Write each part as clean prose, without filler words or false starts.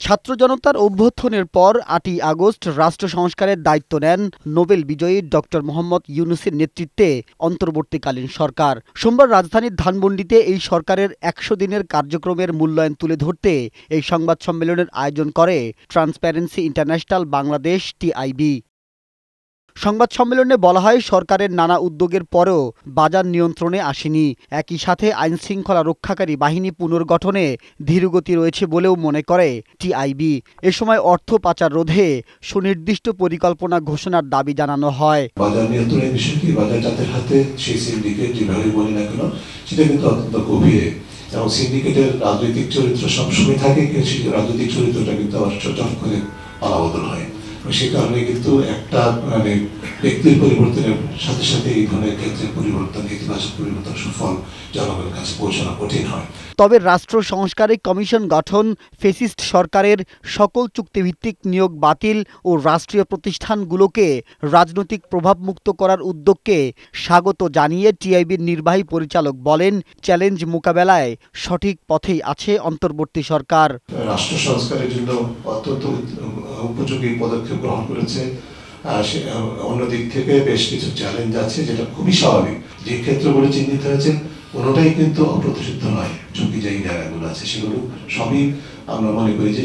ছাত্র জনতার অভ্যুত্থানের পর ৮ই আগস্ট রাষ্ট্র সংস্কারের দায়িত্ব নেন নোবেল বিজয়ী ডক্টর মোহাম্মদ ইউনূসের নেতৃত্বে অন্তর্বর্তীকালীন সরকার। সোমবার রাজধানীর ধানমন্ডিতে এই সরকারের ১০০ দিনের কার্যক্রমের মূল্যায়ন তুলে ধরতে এই সংবাদ সম্মেলনের আয়োজন করে ট্রান্সপারেন্সি ইন্টারন্যাশনাল বাংলাদেশ টিআইবি। সংবাদ সম্মেলনে বলা হয়, সরকারের নানা উদ্যোগের পরেও বাজার নিয়ন্ত্রণে আসেনি। একই সাথে আইনশৃঙ্খলা রক্ষাকারী বাহিনী পুনর্গঠনে ধীরগতি রয়েছে বলেও মনে করে টিআইবি। এ সময় অর্থ পাচার রোধে সুনির্দিষ্ট পরিকল্পনা ঘোষণার দাবি জানানো হয়। বাজার নিয়ন্ত্রণের বিষয়টি বাজার যাদের হাতে সেই সিন্ডিকেট যেভাবে বলি না কেন সেটা কিন্তু অত্যন্ত গভীরে, এবং সিন্ডিকেটের রাজনৈতিক চরিত্র সবসময় থাকে, সেই রাজনৈতিক চরিত্রটা কিন্তু আবার চট করে পালাবদল হয়। সে কারণে কিন্তু একটা ব্যক্তির পরিবর্তনের সাথে সাথে এই ধরনের ক্ষেত্রে পরিবর্তন, ইতিবাচক পরিবর্তন সুফল জনগণের কাছে পৌঁছানো কঠিন হয়। তবে রাষ্ট্র সংস্কারে কমিশন গঠন, ফ্যাসিস্ট সরকারের সকল চুক্তিভিত্তিক নিয়োগ বাতিল ও রাষ্ট্রীয় প্রতিষ্ঠানগুলোকে রাজনৈতিক প্রভাবমুক্ত করার উদ্যোগকে স্বাগত জানিয়ে টিআইবির নির্বাহী পরিচালক বলেন, চ্যালেঞ্জ মোকাবেলায় সঠিক পথেই আছে অন্তর্বর্তী সরকার। রাষ্ট্র সংস্কারের জন্য অত্যন্ত উপযোগী পদক্ষেপ গ্রহণ করেছে। অন্যদিক থেকে বেশ কিছু চ্যালেঞ্জ আছে, যেটা খুবই স্বাভাবিক। যে ক্ষেত্রগুলো চিহ্নিত হয়েছে কোনোটাই কিন্তু অপ্রতিষিদ্ধ নয়। ঝুঁকি যে জায়গাগুলো আছে সেগুলো সবই আমরা মনে করি যে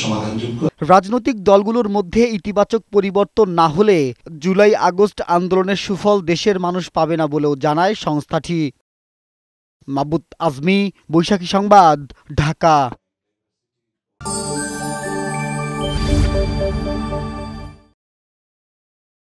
সমাধানযোগ্য। রাজনৈতিক দলগুলোর মধ্যে ইতিবাচক পরিবর্তন না হলে জুলাই আগস্ট আন্দোলনের সুফল দেশের মানুষ পাবে না বলেও জানায় সংস্থাটি। মাহবুব আজমি, বৈশাখী সংবাদ, ঢাকা।